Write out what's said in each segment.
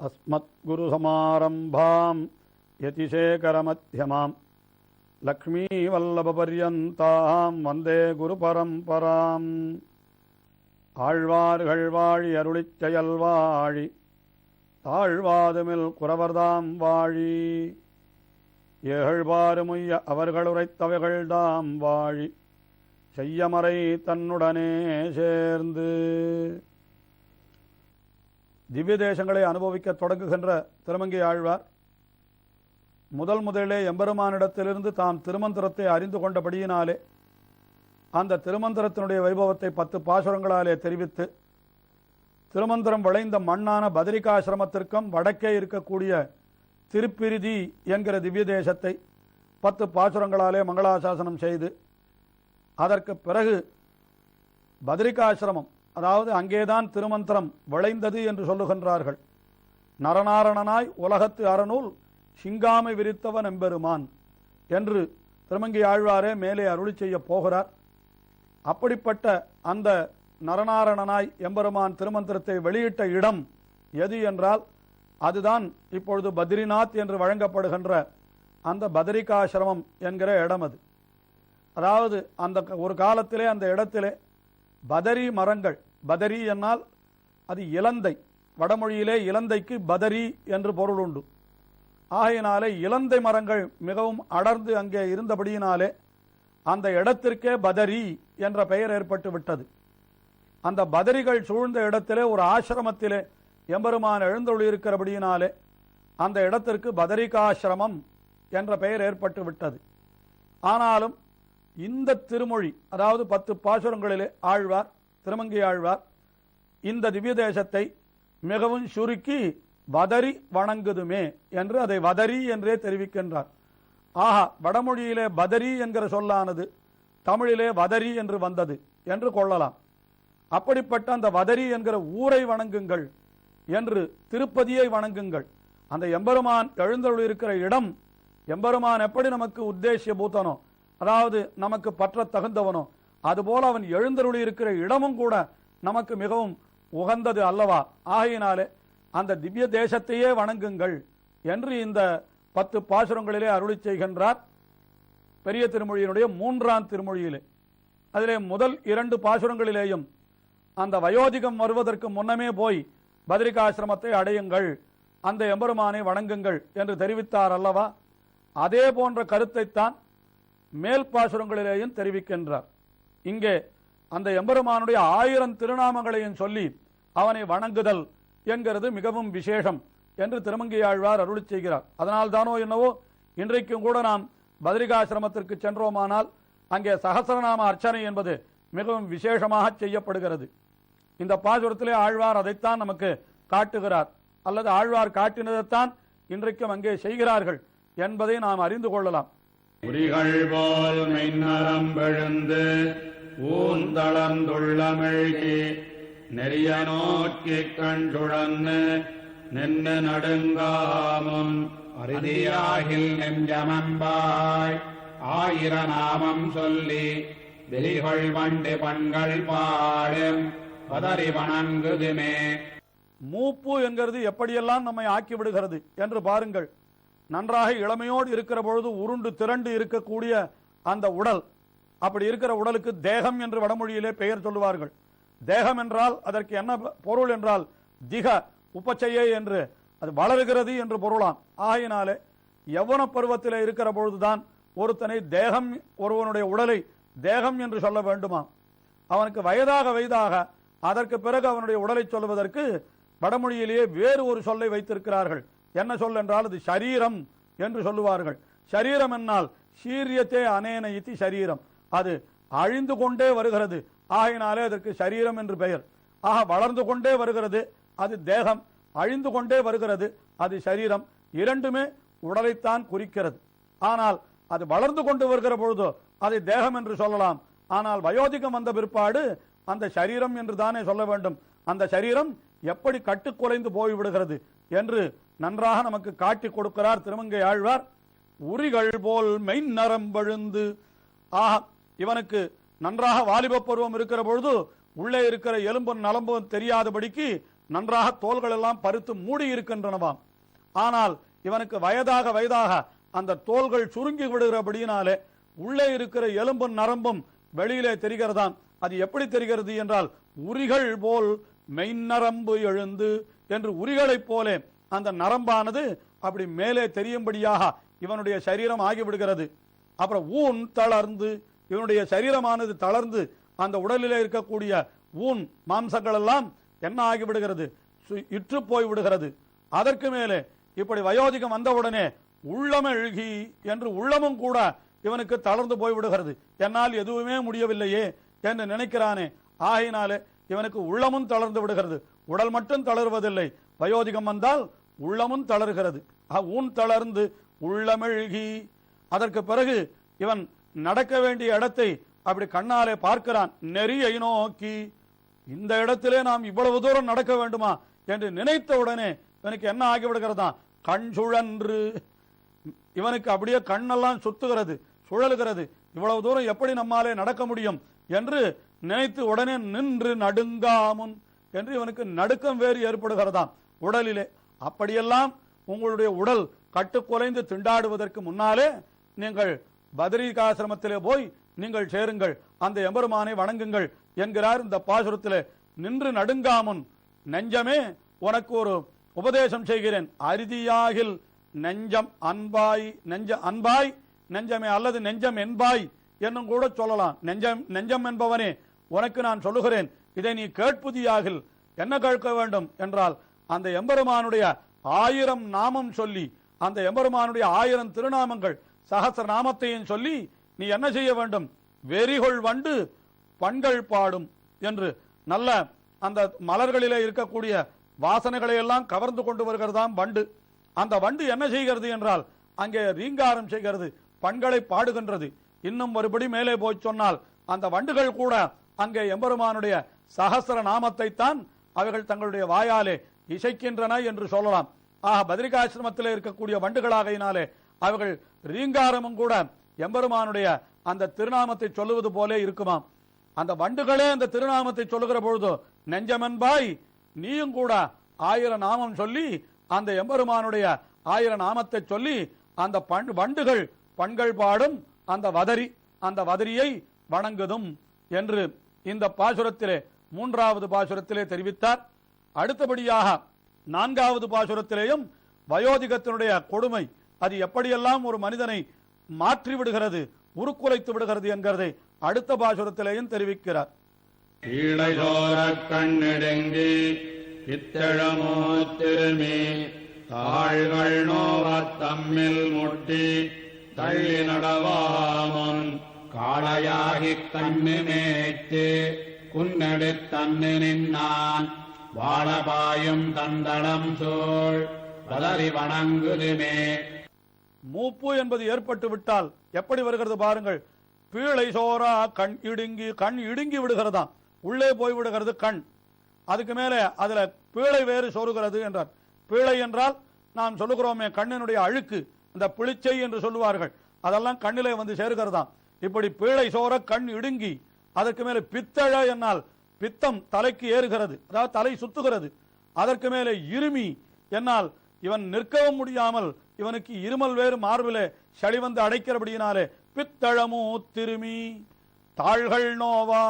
அஸ்மத்குருசமாரம்பாம் யதிசேகரமத்யமாம் லக்ஷ்மீவல்லபபர்யந்தாம் வந்தே குருபரம்பராம். ஆழ்வார்கள் வாழி அருளிச் செயல் வாழி தாழ்வாதுமில் குறவர்தாம் வாழி ஏகழ்வாறுமுய்ய அவர்களுரைத்தவைகள்தாம் வாழி செய்யமறை தன்னுடனே சேர்ந்து. திவ்ய தேசங்களை அனுபவிக்க தொடங்குகின்ற திருமங்கை ஆழ்வார் முதலிலே எம்பெருமானிடத்திலிருந்து தாம் திருமந்திரத்தை அறிந்து கொண்டபடியினாலே அந்த திருமந்திரத்தினுடைய வைபவத்தை 10 பாசுரங்களாலே தெரிவித்து திருமந்திரம் விளைந்த மண்ணான பதரிகாசிரமத்திற்கும் வடக்கே இருக்கக்கூடிய திருப்பிரிதி என்கிற திவ்ய தேசத்தை 10 பாசுரங்களாலே மங்களாசாசனம் செய்து அதற்கு பிறகு பதரிகாசிரமம், அதாவது அங்கேதான் திருமந்திரம் விளைந்தது என்று சொல்லுகின்றார்கள். நரநாரணனாய் உலகத்து அறநூல் சிங்காமை விரித்தவன் எம்பெருமான் என்று திருமங்கை ஆழ்வாரே மேலே அருளி செய்ய போகிறார். அப்படிப்பட்ட அந்த நரநாரணனாய் எம்பெருமான் திருமந்திரத்தை வெளியிட்ட இடம் எது என்றால் அதுதான் இப்பொழுது பத்ரிநாத் என்று வழங்கப்படுகின்ற அந்த பதரிகாசிரமம் என்கிற இடம். அது அதாவது அந்த ஒரு காலத்திலே அந்த இடத்திலே பதரி மரங்கள், பதரி என்னால் அது இலந்தை, வடமொழியிலே இலந்தைக்கு பதரி என்று பொருள் உண்டு. ஆகையினாலே இலந்தை மரங்கள் மிகவும் அடர்ந்து அங்கே இருந்தபடியினாலே அந்த இடத்திற்கே பதரி என்ற பெயர் ஏற்பட்டு விட்டது. அந்த பதரிகள் சூழ்ந்த இடத்திலே ஒரு ஆசிரமத்திலே எம்பெருமான் எழுந்தொழியிருக்கிறபடியினாலே அந்த இடத்திற்கு பதரிகாசிரமம் என்ற பெயர் ஏற்பட்டு விட்டது. ஆனாலும் இந்த திருமொழி, அதாவது 10 பாசுரங்களிலே ஆழ்வார் திருமங்கை ஆழ்வார் இந்த திவ்ய தேசத்தை மிகவும் சுருக்கி வதரி வணங்குதுமே என்று அதை வதரி என்றே தெரிவிக்கின்றார். ஆஹா, வடமொழியிலே பதரி என்கிற சொல்லானது தமிழிலே வதரி என்று வந்தது என்று கொள்ளலாம். அப்படிப்பட்ட அந்த வதரி என்கிற ஊரை வணங்குங்கள் என்று திருப்பதியை வணங்குங்கள். அந்த எம்பெருமான் எழுந்தருளிருக்கிற இடம், எம்பெருமான் எப்படி நமக்கு உத்தேசிய பூத்தனோ, அதாவது நமக்கு பற்ற தகுந்தவனோ, அதுபோல அவன் எழுந்தருளியிருக்கிற இடமும் கூட நமக்கு மிகவும் உகந்தது அல்லவா? ஆகையினாலே அந்த திவ்ய தேசத்தையே வணங்குங்கள் என்று இந்த 10 பாசுரங்களிலே அருளி செய்கின்றார். பெரிய திருமொழியினுடைய 3ஆம் திருமொழியிலே அதிலே முதல் 2 பாசுரங்களிலேயும் அந்த வயோதிகம் வருவதற்கு முன்னமே போய் பத்ரிகாசிரமத்தை அடையுங்கள், அந்த எம்பெருமானை வணங்குங்கள் என்று தெரிவித்தார் அல்லவா? அதே போன்ற கருத்தைத்தான் மேல் பாசுரங்களிலேயும் தெரிவிக்கின்றார். இங்கே அந்த எம்பெருமானுடைய 1000 திருநாமங்களையும் சொல்லி அவனை வணங்குதல் என்கிறது மிகவும் விசேஷம் என்று திருமங்கை ஆழ்வார் அருளி செய்கிறார். அதனால் தானோ என்னவோ இன்றைக்கும் கூட நாம் பத்ரிகாசிரமத்திற்கு சென்றோமானால் அங்கே சகஸ்ரநாம அர்ச்சனை என்பது மிகவும் விசேஷமாக செய்யப்படுகிறது. இந்த பாசுரத்திலே ஆழ்வார் அதைத்தான் நமக்கு காட்டுகிறார், அல்லது ஆழ்வார் காட்டினதைத்தான் இன்றைக்கும் அங்கே செய்கிறார்கள் என்பதை நாம் அறிந்து கொள்ளலாம். உரிகள் போல் மெய்நரம்பெழுந்து ஊந்தளந்துள்ளமிழ்கி நெறிய நோக்கி கண் சுழன்னு நின்று நடுங்காமும் அறுதியாகில் நெஞ்சமம்பாய் 1000 நாமம் சொல்லி விரிகள் வண்டு பண்கள் பாடும் பதறி வணங்குதுமே. மூப்பு என்கிறது எப்படியெல்லாம் நம்மை ஆக்கிவிடுகிறது என்று பாருங்கள். நன்றாக இளமையோடு இருக்கிற பொழுது உருண்டு திரண்டு இருக்கக்கூடிய அந்த உடல், அப்படி இருக்கிற உடலுக்கு தேகம் என்று வடமொழியிலே பெயர் சொல்லுவார்கள். தேகம் என்றால் அதற்கு என்ன பொருள் என்றால் திக உபச்சையே என்று, அது வளருகிறது என்று பொருளாம். ஆகையினாலே யௌவன பருவத்திலே இருக்கிற பொழுதுதான் ஒருத்தனை தேகம், ஒருவனுடைய உடலை தேகம் என்று சொல்ல வேண்டுமா? அவனுக்கு வயதாக வயதாக அதற்கு பிறகு அவனுடைய உடலை சொல்வதற்கு வடமொழியிலேயே வேறு ஒரு சொல்லை வைத்திருக்கிறார்கள். என்ன சொல் என்றால் அது ஷரீரம் என்று சொல்லுவார்கள். ஷரீரம் என்னால் சீரியத்தே அனேன இத்தி ஷரீரம், அது அழிந்து கொண்டே வருகிறது, ஆகையினாலே அதற்கு ஷரீரம் என்று பெயர். ஆக வளர்ந்து கொண்டே வருகிறது அது தேகம், அழிந்து கொண்டே வருகிறது அது ஷரீரம். இரண்டுமே உடலைத்தான் குறிக்கிறது. ஆனால் அது வளர்ந்து கொண்டு வருகிற பொழுது அதை தேகம் என்று சொல்லலாம். ஆனால் வயோதிகம் வந்த பிற்பாடு அந்த ஷரீரம் என்று தானே சொல்ல வேண்டும். அந்த ஷரீரம் எப்படி கட்டுக்குலைந்து போய்விடுகிறது என்று நன்றாக நமக்கு காட்டி கொடுக்கிறார் திருமங்கை ஆழ்வார். உரிகள் போல் மெயின் நரம்பழுந்து, ஆக இவனுக்கு நன்றாக வாலிப பருவம் இருக்கிற பொழுது உள்ளே இருக்கிற எலும்பும் நலம்பும் தெரியாதபடிக்கு நன்றாக தோள்கள் எல்லாம் பருத்து மூடி இருக்கின்றனவாம். ஆனால் இவனுக்கு வயதாக அந்த தோள்கள் சுருங்கி விடுகிறபடியினாலே உள்ளே இருக்கிற எலும்பும் நரம்பும் வெளியிலே தெரிகிறதாம். அது எப்படி தெரிகிறது என்றால் உரிகள் போல் மெய்நரம்பு எழுந்து என்று உரிகளைப் போலே அந்த நரம்பானது அப்படி மேலே தெரியும்படியாக இவனுடைய சரீரம் ஆகிவிடுகிறது. அப்புறம் ஊன் தளர்ந்து இவனுடைய சரீரமானது தளர்ந்து அந்த உடலிலே இருக்கக்கூடிய ஊன் மாம்சங்கள் எல்லாம் என்ன ஆகிவிடுகிறது, இற்று போய் விடுகிறது. அதற்கு மேலே இப்படி வயோதிகம் வந்தவுடனே உள்ளமெழுகி என்று உள்ளமும் கூட இவனுக்கு தளர்ந்து போய்விடுகிறது. என்னால் எதுவுமே முடியவில்லையே என்று நினைக்கிறானே, ஆகையினாலே இவனுக்கு உள்ளமும் தளர்ந்து விடுகிறது. உடல் மட்டும் தளர்வதில்லை, வயோதிகம் வந்தால் உள்ளமும் தளர்கிறது. ஊன் தளர்ந்து உள்ளமெழுகி. அதற்கு பிறகு இவன் நடக்க வேண்டிய இடத்தை அப்படி கண்ணாலே பார்க்கிறான். நெறியை நோக்கி இந்த இடத்திலே நாம் இவ்வளவு தூரம் நடக்க வேண்டுமா என்று நினைத்த உடனே இவனுக்கு என்ன ஆகிவிடுகிறதா, கண் சுழன்று. இவனுக்கு அப்படியே கண்ணெல்லாம் சுத்துகிறது, சுழலுகிறது. இவ்வளவு தூரம் எப்படி நம்மாலே நடக்க முடியும் என்று நினைத்து உடனே நின்று நடுங்காமுன் என்று இவனுக்கு நடுக்கம் வேறு ஏற்படுகிறதாம் உடலிலே. அப்படியெல்லாம் உங்களுடைய உடல் கட்டுக்குலைந்து திண்டாடுவதற்கு முன்னாலே நீங்கள் பத்ரிகாசிரமத்திலே போய் நீங்கள் சேருங்கள், அந்த எம்பெருமானை வணங்குங்கள் என்கிறார் இந்த பாசுரத்திலே. நின்று நடுங்காமுன், நெஞ்சமே உனக்கு ஒரு உபதேசம் செய்கிறேன். அரிதியாகில் நெஞ்சம் அன்பாய், அன்பாய் நெஞ்சமே அல்லது நெஞ்சம் என்பாய் என்னும் கூட சொல்லலாம். நெஞ்சம் என்பவனே உனக்கு நான் சொல்லுகிறேன், இதை நீ கேட்புதியாகில். என்ன கேட்க வேண்டும் என்றால் அந்த எம்பெருமானுடைய 1000 நாமம் சொல்லி, அந்த எம்பெருமானுடைய 1000 திருநாமங்கள் சகஸ்ர நாமத்தையும் சொல்லி நீ என்ன செய்ய வேண்டும், வெறிகொள் வண்டு பண்கள் பாடும் என்று நல்ல அந்த மலர்களிலே இருக்கக்கூடிய வாசனைகளை எல்லாம் கவர்ந்து கொண்டு வருகிறதாம் வண்டு. அந்த வண்டு என்ன செய்கிறது என்றால் அங்கே ரீங்காரம் செய்கிறது, பண்களை பாடுகின்றது. இன்னும் ஒருபடி மேலே போய் சொன்னால் அந்த வண்டுகள் கூட அங்கே எம்பெருமானுடைய சகஸ்ர நாமத்தை தான் அவைகள் தங்களுடைய வாயாலே இசைக்கின்றன என்று சொல்லலாம். ஆக பத்ரிகாசிரமத்தில் இருக்கக்கூடிய வண்டுகளாகையினாலே அவைகள் ரீங்காரமும் கூட எம்பெருமானுடைய அந்த திருநாமத்தை சொல்லுவது போலே இருக்குமாம். அந்த வண்டுகளே அந்த திருநாமத்தை சொல்லுகிற பொழுது நெஞ்சமென்பாய் நீயும் கூட 1000 நாமம் சொல்லி அந்த எம்பெருமானுடைய 1000 நாமத்தை சொல்லி அந்த வண்டுகள் பண்கள் பாடும் அந்த வதரியை வணங்குதும் என்று இந்த பாசுரத்திலே 3வது பாசுரத்திலே தெரிவித்தார். அடுத்தபடியாக 4வது பாசுரத்திலேயும் வயோதிகத்தினுடைய கொடுமை அது எப்படியெல்லாம் ஒரு மனிதனை மாற்றி விடுகிறது, உருக்குலைத்து விடுகிறது என்கிறதை அடுத்த பாசுரத்திலேயும் தெரிவிக்கிறார். கண்ணெடுங்கி இத்தழமோ திருமி தாள்கள் நோவத் தம்மில் முட்டி தள்ளி நடவாமன் காளையாகிக் கண்ணு மேய்த்து குன்னெடு தன்னு நின்னான் வாழபாயும் தந்தளம் சோழ் வளரி வணங்குதுமே. மூப்பு என்பது ஏற்பட்டு விட்டால் எப்படி வருகிறது பாருங்கள். பீழை சோரா கண் இடுங்கி விடுகிறதாம், உள்ளே போய் விடுகிறது கண். அதுக்கு மேலே அதுல பீழை வேறு சோறுகிறது என்றார். பீழை என்றால் நாம் சொல்லுகிறோமே கண்ணினுடைய அழுக்கு, அந்த பிளிச்சை என்று சொல்லுவார்கள், அதெல்லாம் கண்ணிலே வந்து சேருகிறதாம். இப்படி பீழை சோர கண் இடுங்கி, அதற்கு மேலே பித்தழ என்னால் பித்தம் தலைக்கு ஏறுகிறது, அதாவது தலை சுத்துகிறது. அதற்கு மேலே இருமி என்னால் இவன் நிற்கவும் முடியாமல் இவனுக்கு இருமல் வேறு மார்பிலே சளி வந்து அடைக்கிறபடியினாலே பித்தழமோ திருமி. தாள்கள் நோவா,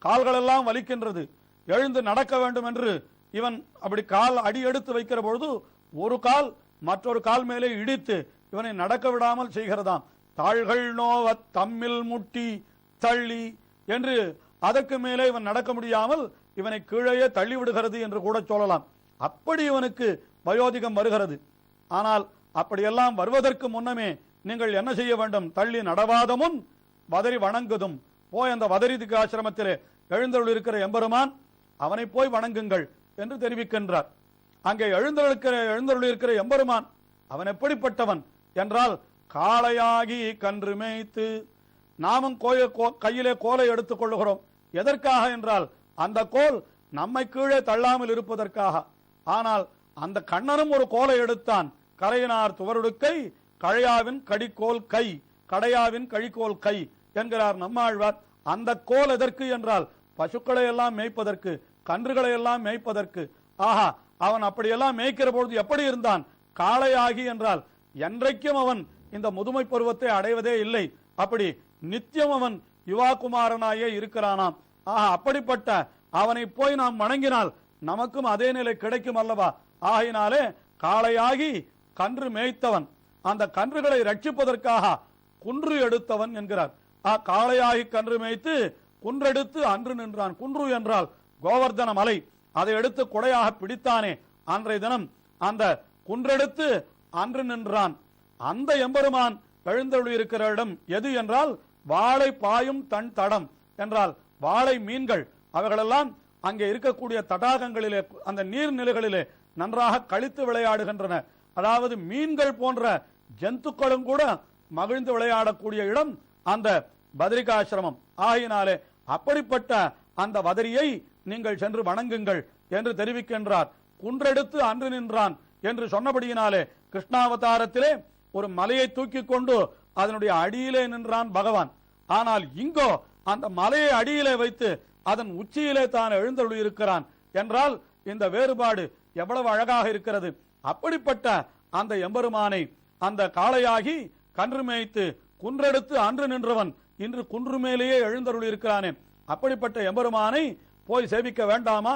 கால்கள் எல்லாம் வலிக்கின்றது, எழுந்து நடக்க வேண்டும் என்று இவன் அப்படி கால் அடி எடுத்து வைக்கிற பொழுது ஒரு கால் மற்றொரு கால் மேலே இடித்து இவனை நடக்க விடாமல் செய்கிறதாம். தாள்கள் நோவ தம்மில் முட்டி தள்ளி என்று அதற்கு மேலே இவன் நடக்க முடியாமல் இவனை கீழே தள்ளி விடுகிறது என்று கூட சொல்லலாம். அப்படி இவனுக்கு வயோதிகம் வருகிறது. ஆனால் அப்படியெல்லாம் வருவதற்கு முன்னமே நீங்கள் என்ன செய்ய வேண்டும், தள்ளி நடவாதமும் வதரி வணங்குதும். போய் அந்த வதரிதிக்கு ஆசிரமத்திலே எழுந்தருள் இருக்கிற எம்பெருமான் அவனை போய் வணங்குங்கள் என்று தெரிவிக்கின்றார். அங்கே எழுந்தருள் இருக்கிற எம்பெருமான் அவன் எப்படிப்பட்டவன் என்றால் காளையாகி கன்று மேய்த்து. நாமும் கையிலே கோலை எடுத்துக் கொள்ளுகிறோம். எதற்காக என்றால் அந்த கோல் நம்மை கீழே தள்ளாமல் இருப்பதற்காக. ஆனால் அந்த கண்ணனும் ஒரு கோலை எடுத்தான். கரையினார் துவருடுக்கை கழையாவின் கடிக்கோல் கை, கடையாவின் கழிக்கோல் கை என்கிறார் நம்மாழ்வார். அந்த கோல் எதற்கு என்றால் பசுக்களை எல்லாம் மேய்ப்பதற்கு, கன்றுகளை எல்லாம் மேய்ப்பதற்கு. ஆஹா, அவன் அப்படியெல்லாம் மேய்க்கிற பொழுது எப்படி இருந்தான்? காளையாகி என்றால் என்றைக்கும் அவன் இந்த முதுமை பருவத்தை அடைவதே இல்லை. அப்படி நித்தியம் அவன் யுவாகுமாரனாயே இருக்கிறானாம். ஆஹா, அப்படிப்பட்ட அவனை போய் நாம் வணங்கினால் நமக்கும் அதே நிலை கிடைக்கும் அல்லவா? ஆகினாலே காளையாகி கன்று மேய்த்தவன், அந்த கன்றுகளை ரட்சிப்பதற்காக குன்று எடுத்தவன் என்கிறார். காளையாகி கன்று மேய்த்து குன்றெடுத்து அன்று நின்றான். குன்று என்றால் கோவர்தன மலை. அதை எடுத்து கொடையாக பிடித்தானே, அன்றைய தினம் அந்த குன்றெடுத்து அன்று நின்றான். அந்த எம்பெருமான் எழுந்தருளியிருக்கிற இடம் எது என்றால் வாழை பாயும் தன் தடம் என்றால் வாழை மீன்கள் அவைகளெல்லாம் அங்கே இருக்கக்கூடிய தடாகங்களிலே, அந்த நீர்நிலைகளிலே நன்றாக கழித்து விளையாடுகின்றன. அதாவது மீன்கள் போன்ற ஜந்துக்களும் கூட மகிழ்ந்து விளையாடக்கூடிய இடம் அந்த பத்ரிகாசிரமம். ஆகினாலே அப்படிப்பட்ட அந்த வதரியை நீங்கள் சென்று வணங்குங்கள் என்று தெரிவிக்கின்றார். குன்றெடுத்து அன்று நின்றான் என்று சொன்னபடியினாலே கிருஷ்ணாவதாரத்திலே ஒரு மலையை தூக்கி கொண்டு அதனுடைய அடியிலே நின்றான் பகவான். ஆனால் இங்கோ அந்த மலையை அடியிலே வைத்து அதன் உச்சியிலே தான் எழுந்தருளி இருக்கிறான் என்றால் இந்த வேறுபாடு எவ்வளவு அழகாக இருக்கிறது. அப்படிப்பட்ட அந்த எம்பெருமானை, அந்த காளையாகி கன்று மேய்த்து குன்றெடுத்து அன்று நின்றவன் இன்று குன்று மேலேயே எழுந்தருளி இருக்கிறானே, அப்படிப்பட்ட எம்பெருமானை போய் சேவிக்க வேண்டாமா?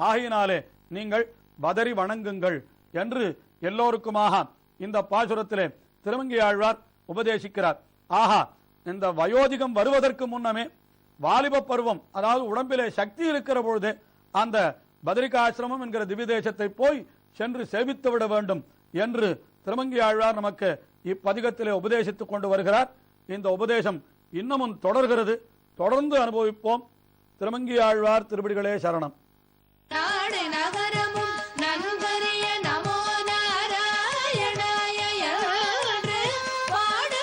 ஆகினாலே நீங்கள் வதறி வணங்குங்கள் என்று எல்லோருக்குமாக இந்த பாசுரத்திலே திருமங்கை ஆழ்வார் உபதேசிக்கிறார். ஆஹா, இந்த வயோதிகம் வருவதற்கு முன்னமே வாலிப பருவம், அதாவது உடம்பிலே சக்தி இருக்கிற பொழுது அந்த பத்ரிகாசிரமம் என்கிற திவ்யதேசத்தை போய் சென்று சேவித்து விட வேண்டும் என்று திருமங்கை ஆழ்வார் நமக்கு இப்பதிகத்திலே உபதேசித்துக் கொண்டு வருகிறார். இந்த உபதேசம் இன்னமும் தொடர்கிறது. தொடர்ந்து அனுபவிப்போம். திருமங்கை ஆழ்வார் திருவடிகளே சரணம்.